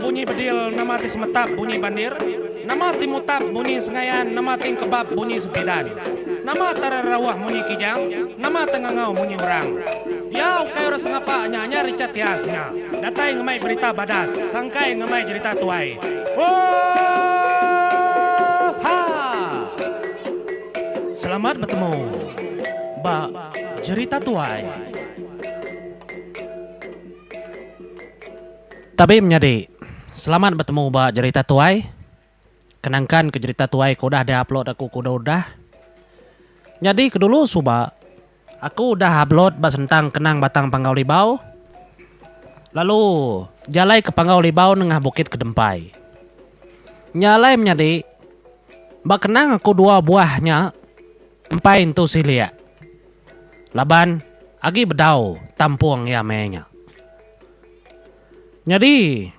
bunyi bedil, nama ti semetap bunyi bandir, nama ti mutap bunyi sengayan, nama ti kebab bunyi sepidan, nama tararawah bunyi kijang, nama tengangau bunyi orang. Ya kayo rasa ngapa nyanya ricat tiasnya, datai ngemai berita badas, sangkai ngemai cerita tuai. Oh ha, selamat bertemu, Mbak cerita tuai. Tapi menjadi selamat bertemu Mbak cerita tuai. Kenangkan ke cerita tuai ku udah upload aku udah. Jadi kedulu suba aku udah upload bas tentang kenang batang Panggau Libau. Lalu jalai ke Panggau Libau nengah bukit Kedempai. Nyalai menjadi Mbak kenang aku dua buahnya empai itu silia. Laban agi bedau tampuang ya menya. Jadi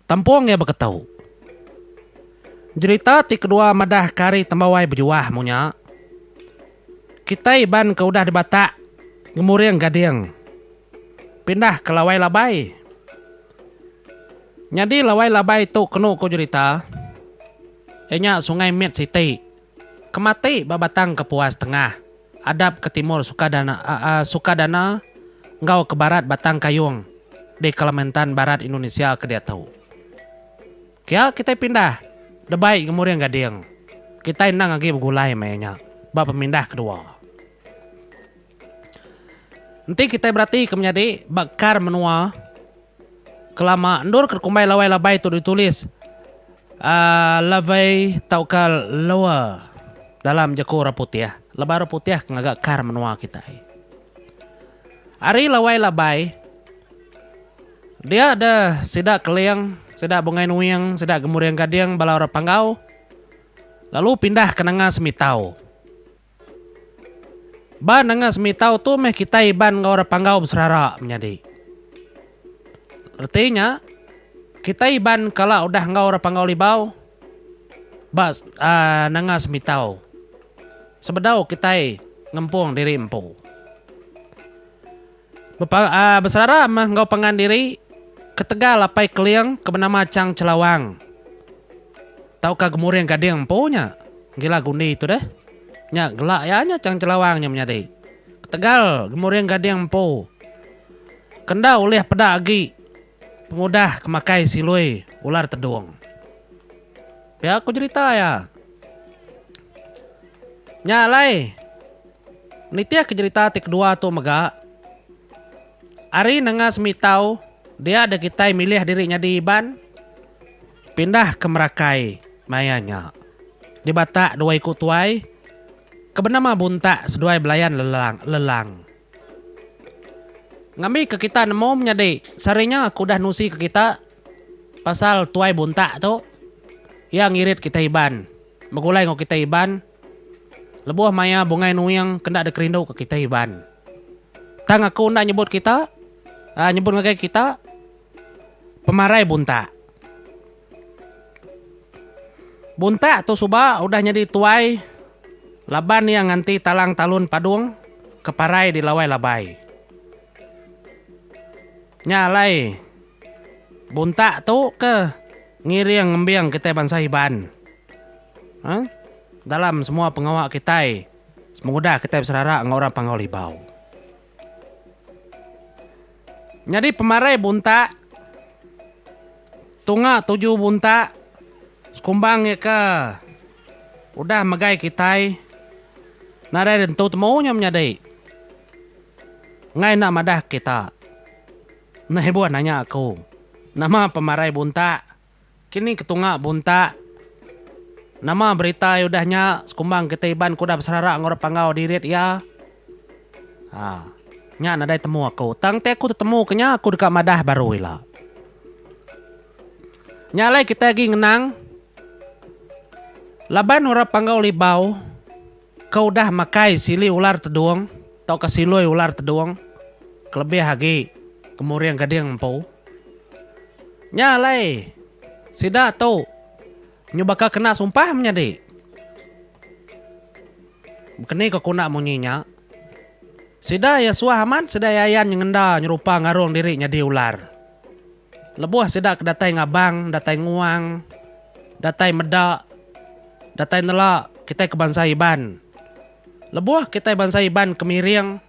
tampuang ya beketau. Cerita ti kedua madah kari tembawai berjuah munya. Kita iban ke udah di Batak, ngemuriang gading. Pindah ke Lawai Labai. Jadi Lawai Labai itu kenu ku cerita. Enya Sungai Mit City. Kemati babatang ke Puas Tengah. Adap ke timur Sukadana, ngau ke barat Batang Kayung. Di Kalimantan Barat Indonesia ke dia tahu. Kaya kita pindah. Debai ngemuriang gading. Kita inang lagi bergulai mainnya. Bab pemindah kedua. Nanti kita berarti kemenjadi bakar menua. Kelama endur kerkumbai Lawai Labai itu ditulis. Labai taukal lawa. Dalam jaku raputiah. Labai raputiah ngagak kar menua kita. Ari Lawai Labai. Dia ada sidak keliang, sidak bungai nuyang, sidak gemuriang gading bala orang Panggau. Lalu pindah ke Nanga Semitau. Ba Nanga Semitau tu meh kita iban ke orang Panggau berserara menjadi. Artinya kita iban kalau udah ngau orang Panggau Libau. Ba Nanga Semitau. Sebedau kita ngempung diri empu. Berserara mah ngau pangan diri. Ketegal lapai keliang ke bernama Cang Celawang. Taukah gemuriang gading empunya? Gila gundi itu deh. Nya gelak ya nya Cang Celawangnya menjadi. Ketegal gemuriang gading empu. Kenda ulih peda agi. Pengudah kemakai silui ular teduang. Ya aku cerita ya. Nya lai. Nitia ke cerita ti kedua tu mega. Ari Nanga Semitau. Dia ada kita milih dirinya di Iban. Pindah ke Merakai mayanya. Di Batak dua ikut tuai. Ke bernama Buntak seduai belayan lelang. Ngambil ke kita nemu menjadi. Sarinya aku udah nusi ke kita. Pasal tuai Buntak tu. Yang ngirit kita Iban. Megulai ngau kita Iban. Lebuah maya bungai nuyang kena ada kerindu ke kita Iban. Tang aku nak nyebut kita. Nyebut ngagai kita. Pemarai Buntak. Buntak tu suba udah jadi tuai. Laban yang nganti talang talun padung. Keparai di Lawai Labai. Nyalai. Buntak tu ke ngiriang ngembiang kita bangsa Iban. Dalam semua pengawak kita. Semoga kita berserara ngorang Panggau Libau. Jadi pemarai Buntak. Tunga 7 Buntak. Sekumbang ya ke. Udah magai kitai. Narai dan tu temunya menjadi. Ngai nak madah kita. Nah buat nanya aku. Nama pemarai Buntak. Kini ketunga Buntak. Nama berita udahnya. Sekumbang kita Iban kuda bersarara ngorang Panggau dirit ya. Nya nadai temu aku. Tang te aku tetemu kenya aku dekat madah baru ila. Nyalai kita lagi ngenang. Laban orang Panggau Libau. Kau dah makai sili ular teduang. Tau ke silui ular teduang. Kelebih lagi. Kemuriang gading empu. Nyalai. Sida tau. Nyubaka kena sumpah menjadi. Kini kau nak munyinya. Sida ya suahaman. Sida yayan yang ngenda nyerupa ngarung dirinya di ular. Lebuah sidak datai ngabang, datai nguang, datai medak, datai nelak, kita ke bangsa Iban. Lebuah kita bangsa Iban kemiring,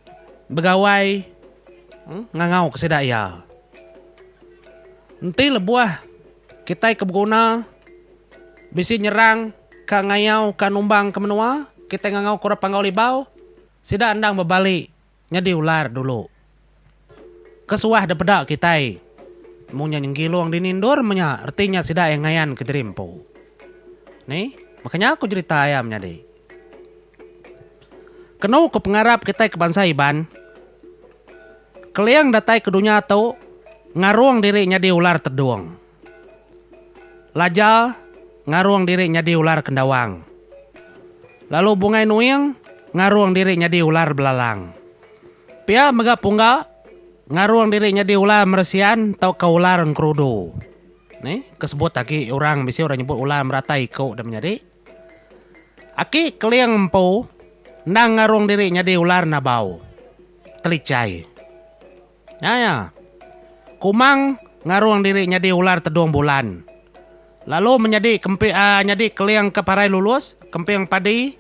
begawai, ngangau ke sidak ya. Nanti lebuah kita ke berguna, bisi nyerang, ka ngayau, ka numbang ke menua, kita ngangau kura panggau libau, sidak andang berbalik, nyadi ular dulu. Kesuah dapedak kita. Munya nyenggilong dinindur menya artinya sidak yang ngayan ke jerimpo. Nih, makanya aku cerita ayamnya deh. Kenau ke pengarap kita ke bangsa Iban. Keliang datai ke dunia tu ngaruang dirinya di ular terduang. Lajal ngaruang dirinya di ular kendawang. Lalu bungai nuing ngaruang dirinya di ular belalang. Pia megapungga ngaruang dirinya di ular meresian tau ke ular kerudu. Nih, kesebut lagi orang bisi orang nyebut ular meratai kau dah menjadi. Aki keliang empu nang ngaruang dirinya di ular nabau. Telicai. Ya. Kumang ngaruang dirinya di ular terduang bulan. Lalu menjadi nyadi keliang keparai lulus, kempiang padi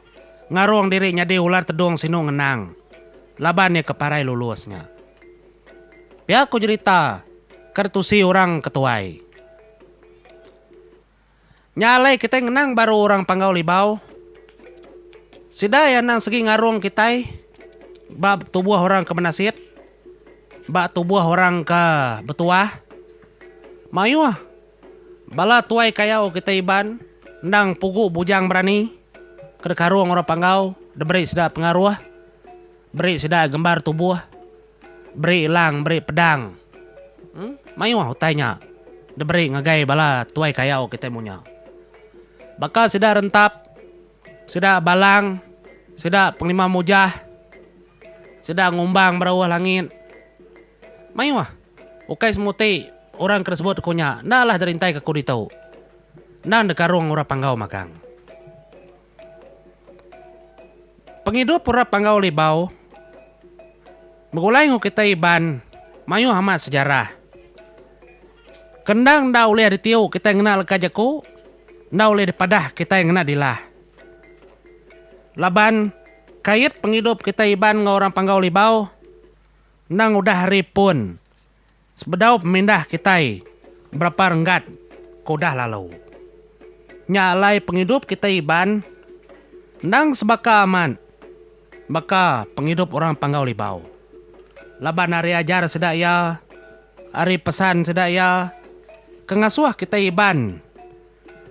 ngaruang dirinya di ular terduang sinu ngenang. Labannya keparai lulusnya. Ya aku cerita kertusi orang ketuai. Nyalai kita ngenang baru orang panggau libau. Sidaya nang segi ngarung kita. Bab tubuh orang ke menasit. Bab tubuh orang ke betuah. Mayu bala tuai kayau kita Iban. Nang pugu bujang berani. Kedekarung orang panggau. Deberi sida pengaruh. Beri sida gembar tubuh. Beri ilang, beri pedang. Mayu utainya. Deberi ngagai bala tuai kayau kita munya. Bakal sida rentap. Sida balang. Sida penglima mujah. Sida ngumbang berawah langit. Mayu ukai semuti orang tersebut kunya. Nah lah derintai ke kuditau. Nah dekarung orang panggau magang. Penghidup orang panggau libau. Megulai kita Iban, mayu hamat sejarah. Kendang dah oleh ditiu kita yang kenal kajaku, dah oleh dipadah kita yang kenal dilah. Laban kait penghidup kita Iban ngau orang panggau libau, nang udah hari pun. Sebedau pemindah kita berapa renggat kodah lalu. Nyalai penghidup kita Iban, nang sebaka aman, baka penghidup orang panggau libau. Laban hari ajar sedaya, hari pesan sedaya, kengasuah kita Iban.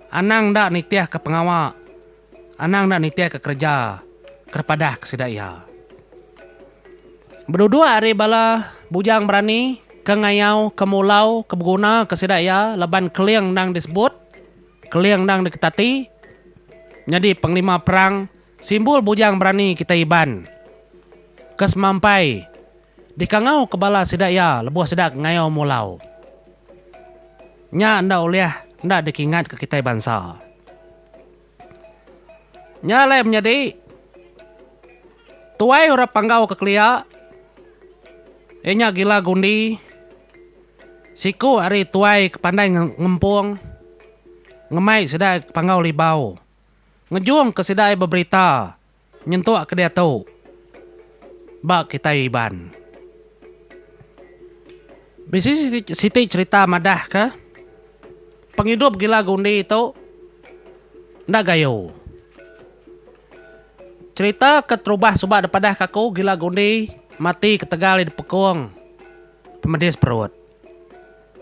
Anang dak nitiah ke pengawak, anang dak nitiah ke kerja, kepadah ke sedaya. Berdua hari bala bujang berani, ke ngayau, ke mulau, ke berguna, ke sedaya, laban keliang nang disebut, keliang nang diketati. Jadi penglima perang, simbol bujang berani kita Iban. Kesemampai, dikangau kebala sedaya, lebuh sedak ngayau mulau. Nya anda uliah, anda dikingat ke kita bangsa. Nya lem menjadi tuai orang panggau ke kelia. Enya gila gundi. Siku hari tuai kepandai ngempung. Ngemai sedak panggau libau. Ngejuang ke sedai berberita. Nyentuak ke dia tu. Bak kita Iban. Bisi Siti cerita madah ke? Penghidup gila gundi itu ndak gayo. Cerita keterubah subak daripada kaku gila gundi mati ketegal di pekung pemedis perut.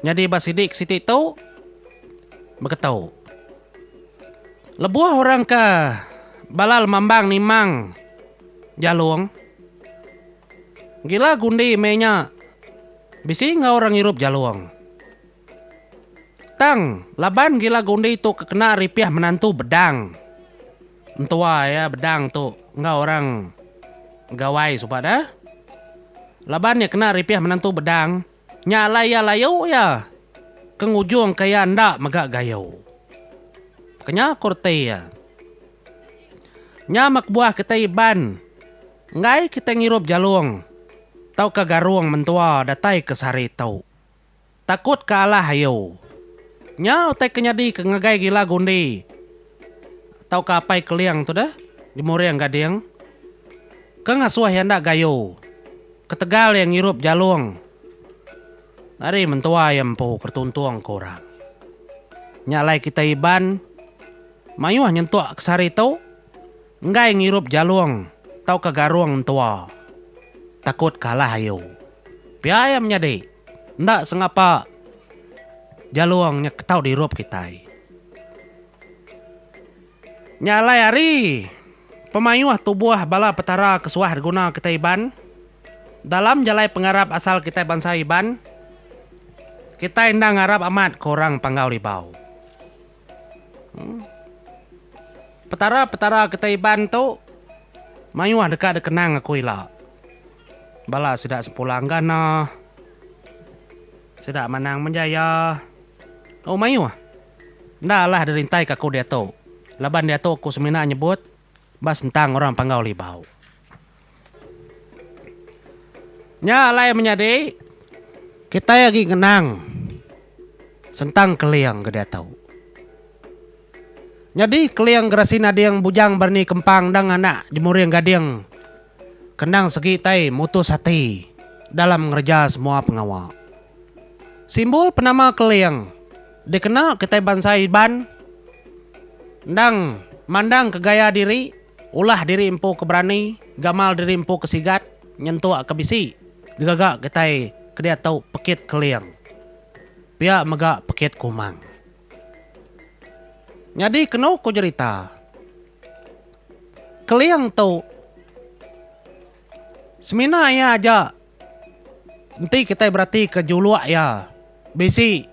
Jadi basidik Siti itu berketau. Lebuah orang ke balal mambang nimang jalung. Gila gundi menya bisi ngau orang hirup jaluang. Tang, laban gila gundi tu kekena ripiah menantu bedang. Entua ya bedang tu ngau orang gawai supada. Laban ya kena ripiah menantu bedang. Nyalai ya layu ya. Kengujung kaya ndak megak gayo. Kenya kurte ya. Nyamak buah kita Iban. Ngai kita ngirup jaluang. Tau ke garuang mentua datai ke sari tau. takut kalah hayo. Nya utai kenyadi ke ngagai gila gundi. Tau ka apai keliang tu dah di Moriang Gading. Ke ngasuah yang dak gayo. Ketegal yang ngirup jalung. Dari mentua yang po kertuntuang korang. Nyalai kita iban. Mayuah nyentuak kesari tau. Ngai ngirup jalung. Tau ke garuang mentua. Takut kalah hayo. Piayam nyadi. Ndak sengapa jaluangnya ketau dirup kita. Nyalai hari pemayuah tubuh bala petara kesuah guna kita iban. Dalam jalai pengarap asal kita bangsa iban. Kita indang ngarap amat korang panggau libau. Petara-petara kita iban tu mayuah dekat kenang aku ila. Bala sudah sepulang gana. Sudah menang menjaya. Oh mayu ah. Dah lah derintai kaku dia tu. Laban dia tu aku semina nyebut bas tentang orang panggau libau. Nya lai menyadi kita lagi kenang sentang keliang ke dia tahu. Jadi keliang gerasina yang bujang berni kempang dang anak Moriang Gading. Kendang segi tai mutus hati dalam ngerja semua pengawal. Simbol penama keliang dikenal kita bangsa iban. Ndang mandang kegaya diri, ulah diri empu keberani, gamal diri empu kesigat, nyentuh kebisi. Digagak kita kedia tahu pekit keliang. Pia megak pekit kumang. Jadi kena ku cerita. Keliang tu semina ya aja. Nanti kita berarti ke juluak ya. Bisi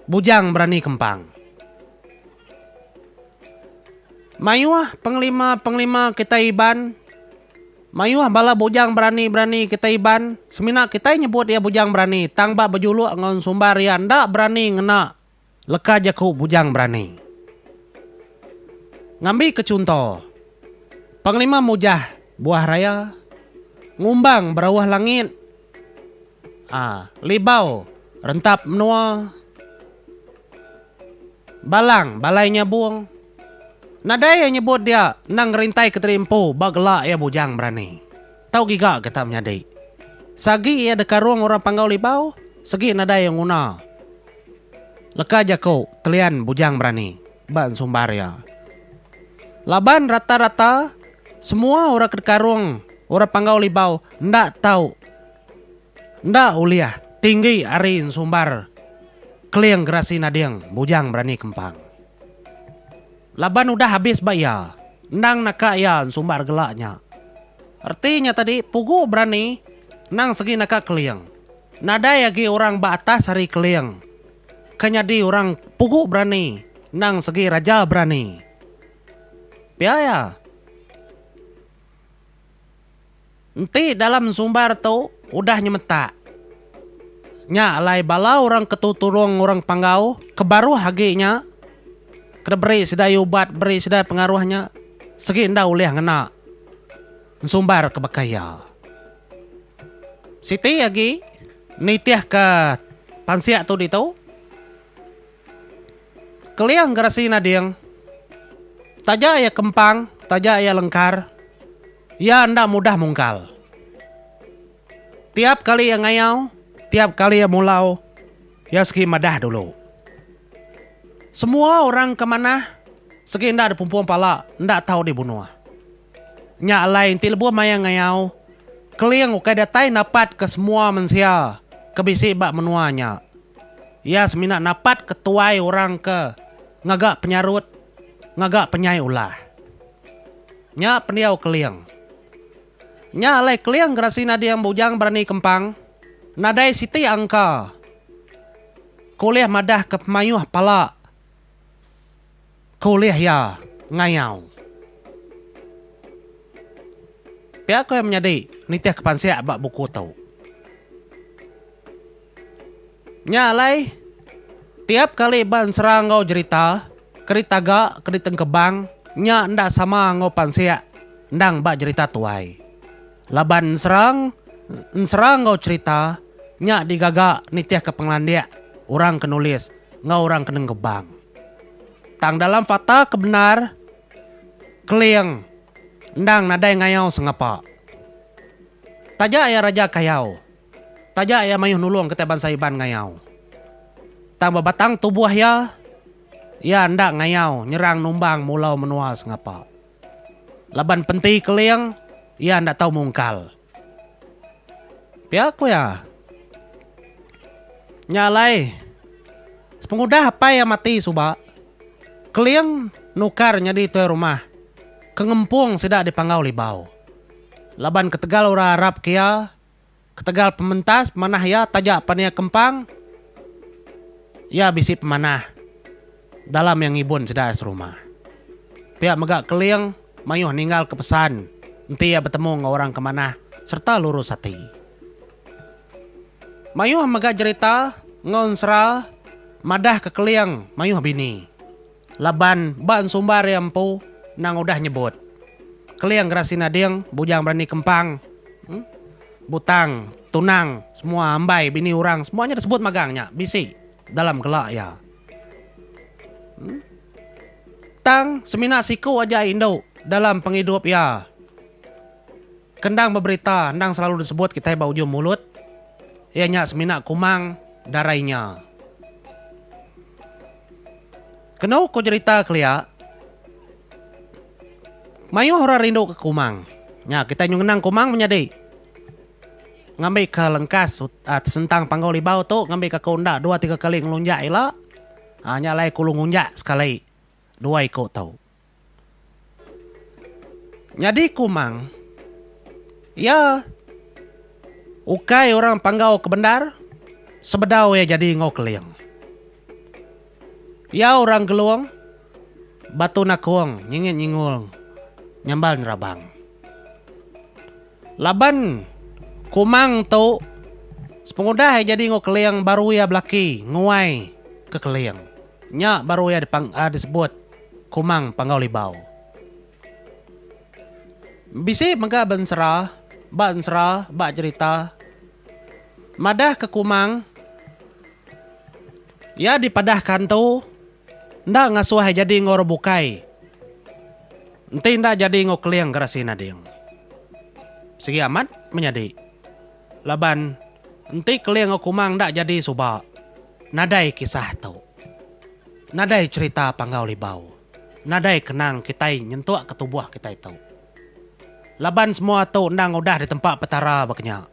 bujang berani kempang. Mayuah penglima kita iban. Mayuah bala bujang berani kita iban. Semina kita nyebut dia bujang berani. Tangba bejuluk ngon sumbar ya ndak berani ngena. Leka jaku bujang berani. Ngambil ke contoh. Penglima mujah buah raya. Ngumbang berawah langit. Libau rentap menua. Balang balainya buang. Nadai yang nyebut dia nang rintai keterimpu bagla ya bujang berani. Tahu giga kita menyadai. Sagi ya dekarung orang panggau libau. Segi nadai yang guna. Leka jako telian bujang berani. Ban sumbar ya. Laban rata-rata semua orang kedekarung orang panggau libau ndak tahu. Ndak uliah tinggi arin sumbar. Keliang gerasi nadiang bujang berani kempang. Laban udah habis baya. Nang nakayan sumbar gelaknya. Artinya tadi pugu berani nang segi nakak keliang. Nada yagi orang batas hari keliang. Kenyadi orang pugu berani nang segi raja berani. Biaya. Nanti dalam sumbar tu udah nyemetak. Nya alai bala orang ketuturung orang panggau kebaru haginya. Kena beri sedai ubat, beri sedai pengaruhnya. Segi nda ulih ngena. Sumbar ke bakaya. Siti lagi nitiah ke pansiak tu di tau. Keliang gerasi nadiang. Taja ya kempang, taja ya lengkar. Ya nda mudah mungkal. Tiap kali yang ngayau, tiap kali yang mulau, ya segi madah dulu. Semua orang kemana, segi nda ada pumpuan pala, nda tahu dibunuh. Nya lain tilbu mayang ngayau, keliang ukai datai napat ke semua manusia, kebisi bak menuanya. Ya semina napat ketuai orang ke ngagak penyarut, ngagak penyai ulah. Nya pendiau keliang. Nya alai keliang gerasi nadi yang bujang berani kempang. Nadai siti angka. Kuliah madah ke pemayuh pala. Kuliah ya ngayau. Pihak ko yang menyadi nitiah kepansiak bak buku tau. Nya alai tiap kali ban serang ngau cerita, keritaga keriteng kebang, nya ndak sama ngau pansiak, ndang bak cerita tuai. Laban serang ngau cerita, Nya digagak nitiah ke penglandia. Orang kenulis. Ngau orang keneng gebang. Tang dalam fakta kebenar. Keliang. Ndang nadai ngayau sengapa. Taja ya raja kayau. Taja ya mayuh nulung keteban saiban ngayau. Tang babatang tubuh ya. Ya ndak ngayau. Nyerang numbang mulau menua sengapa. Laban penti keliang. Ya ndak tahu mungkal. Pihak aku ya. Nyalai. Sepengudah apa yang mati suba. Keliang nukar nyadi tuai rumah. Kengempung sidak dipangau libau. Laban ketegal ura Arab kia. Ketegal pementas pemanah ya tajak pania kempang. Ya bisi pemanah. Dalam yang ibun sidak serumah. Pihak megak keliang mayuh ninggal ke pesan. Nanti ya bertemu dengan orang kemana. Serta lurus hati. Mayuh megak cerita. Ngonsra. Madah ke keliang mayuh bini. Laban ban sumbar yang pu. Nang udah nyebut. Keliang gerasi nading. Bujang berani kempang. Butang, tunang, semua ambai, bini orang, semuanya disebut magangnya, bisi, dalam gelak ya. Tang, semina siku aja Indo, dalam penghidup ya. Kendang berberita, ndang selalu disebut kita bau ujung mulut. Ianya semina kumang, darainya. Kenau ko cerita kelia. Mayu orang rindu ke kumang. Ya, kita nyungenang kumang menyadi. Ngambil ke lengkas sentang panggau libau tu ngambil ke konda 2-3 kali ngelunjak ila nyalai kulung ngunjak sekali 2 ikut tau. Jadi kumang ya ukai orang panggau ke bendar sebedau ya jadi ngau keliang. Ya orang geluang batu nakuang nyingit nyingul nyambal nerabang. Laban kumang tu sepengudah jadi ngau keliang baru ya belaki nguai ke keliang. Nya baru ya disebut kumang panggau libau. Bisi mega bensera, bak cerita. Madah ke kumang. Ya dipadahkan tu ndak ngasuh jadi ngau rebukai. Enti ndak jadi ngau keliang gerasi nading. Segi amat menyadi. Laban, enti keliang ngau kumang ndak jadi suba. Nadai kisah tu. Nadai cerita panggau libau. Nadai kenang kitai nyentuak ketubuh kita itu. Laban semua tu ndang udah di tempat petara baknya.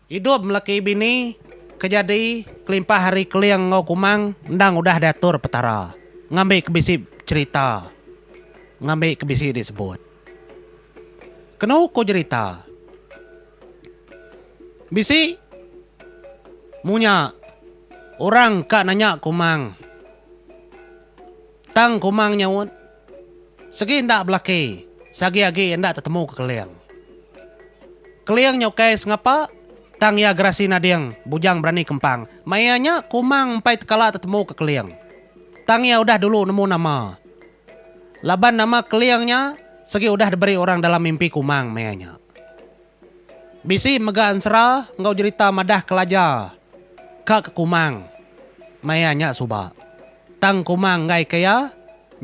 Hidup melaki bini, kejadi kelimpah hari keliang ngau kumang, ndang udah diatur petara. Ngambil kebisi cerita. Ngambil kebisi disebut. Kenau ko cerita. Bisi munya orang kak nanya kumang. Tang kumang nyawut. Segi ndak belaki. Sagi-agi ndak tetemu ke keliang. Keliang nyokai sengapa? Tang ya gerasi nadiang. Bujang berani kempang. Mayanya kumang empai tekala tetemu ke keliang. Tang ya udah dulu nemu nama. Laban nama keliangnya. Segi udah diberi orang dalam mimpi kumang mayanya. Bisi megaan serah ngau cerita madah kelaja. Kak ke kumang. Mayanya suba. Tang kumang ngai kaya.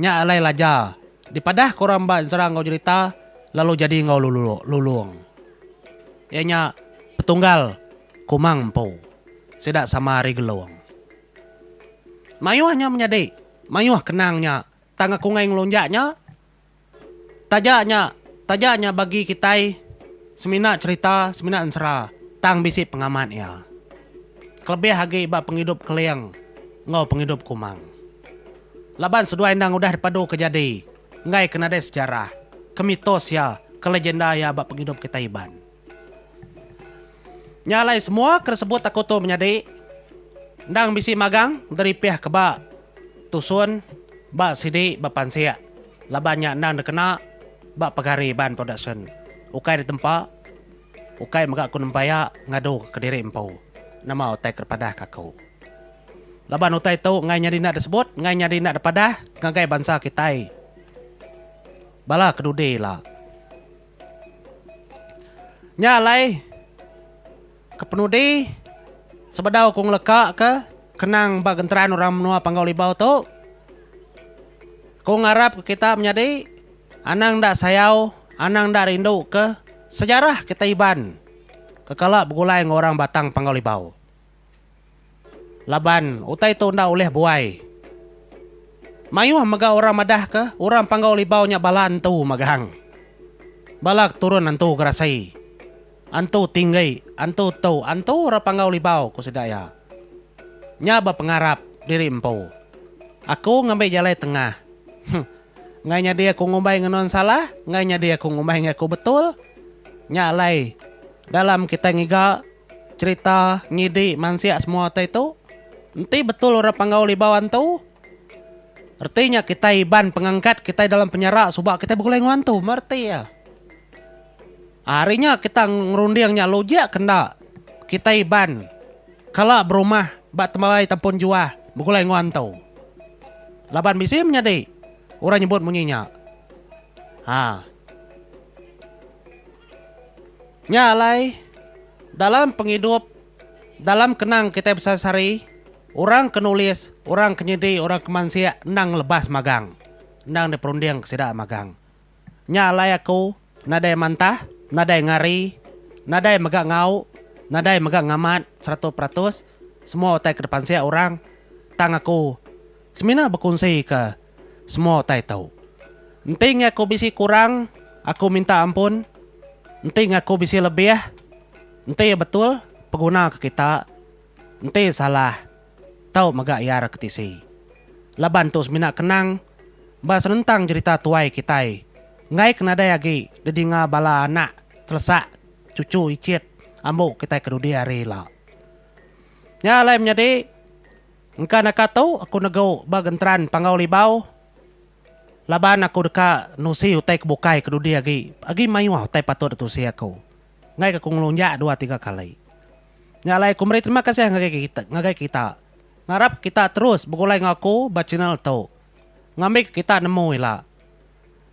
Nya alai laja. Dipadah korang mbak serah ngau cerita. Lalu jadi ngau lulung. Ianya petunggal. Kumang empu. Sidak sama hari geluang. Mayuahnya menyadi. Mayuah kenangnya. Tang aku ngai ngelunjaknya. Tajaknya bagi kitai. Semina cerita, semina ansera. Tang bisi pengamat ya. Kelebih hagi bak penghidup keliang. Ngau penghidup kumang. Laban sedua endang udah dipadu kejadi. Ngai kenada sejarah. Kemitos ya. Kelegenda ya bak penghidup kita iban. Nyalai semua tersebut aku tu menyadi. Ndang bisi magang dari pihak kebak. Tusun. Bak sidi bak pansia. Labannya ndang dekena. Bak pegari ban production. Ukai di tempat. Ukai megak ku nempaya ngadu ke diri empau. Nama utai kepada kakau. Laban utai tu ngai nyadi nak disebut. Ngai nyadi nak depadah. Ngagai bangsa kitai. Bala kedudi lah. Nyalai. kepenudi sebedau kung leka ke kenang bagentran orang menua panggolibau tu. Kung ngarap ke kita menjadi anang dak sayau, anang dak rindu ke sejarah kita iban. Kekala begulai orang batang panggolibau. Laban utai tu ndak oleh buai. Mayu maga orang madah ke orang panggolibau nya bala antu magang. Balak turun antu gerasai. Antu tinggai, antu tau, antu orang panggolibau ku sedaya. Nya ba pengarap diri empu. Aku ngambil jalai tengah. Ngainya dia ku ngumbai ngenon salah, ngainya dia ku ngumbai ngaku betul. Nya alai dalam kita ngiga cerita ngidi mansia semua itu. Enti betul orang panggolibau antu. Artinya kita iban pengangkat kita dalam penjara subak kita begulai ngantu, merti ya. Harinya kita ngerundi yang nyalujak kena kita iban. Kalau berumah bat temawai tampun jua begulai ngantu. Laban bisim nyadi. Orang nyebut munyinya. Nyalai dalam penghidup, dalam kenang kita bisa sari, orang kenulis, orang kenyedi, orang kemansia nang lebas magang, nang diperunding kesida magang. Nyalai aku nadai mantah, nadai ngari, nadai megak ngau, nadai megak ngamat 100%, semua otai ke depan sia orang, tang aku semina berkongsi ke semua otai tahu. Enting aku bisi kurang, aku minta ampun. Enting aku bisi lebih ya. Ente betul pengguna ke kita. Ente salah. Tahu magak yara ketisi. Laban tu semina kenang. Bahas rentang cerita tuai kita. Ngai kena daya lagi. Dedi nga bala anak. Tersak. Cucu icit. Ambo kita kedudi hari lah. Ya lain menjadi. Engkau nak tahu aku negau bagentran panggolibau. Laban aku deka nusi utai kebukai kedudi lagi. Agi mayu utai patut tu si aku. Ngai aku ngelunjak 2-3 kali. Nyalai aku beri terima kasih ngagai kita. Ngarap kita terus begulai ngaku ba channel tu. Ngambil kita nemu ila.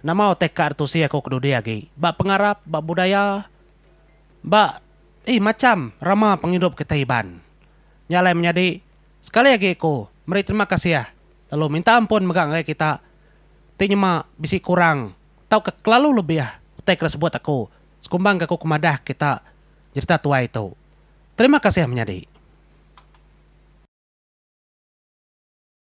Nama utai tu si aku kedudi lagi. Ba pengarap, ba budaya. Ba macam ramah penghidup kita iban. Nyalai menjadi sekali lagi aku beri terima kasih ya. Lalu minta ampun megang ngagai kita. Tinya bisi kurang. Tahu ke kelalu lebih ya. Utai keras buat aku. Sekumbang aku kemadah kita cerita tua itu. Terima kasih menjadi.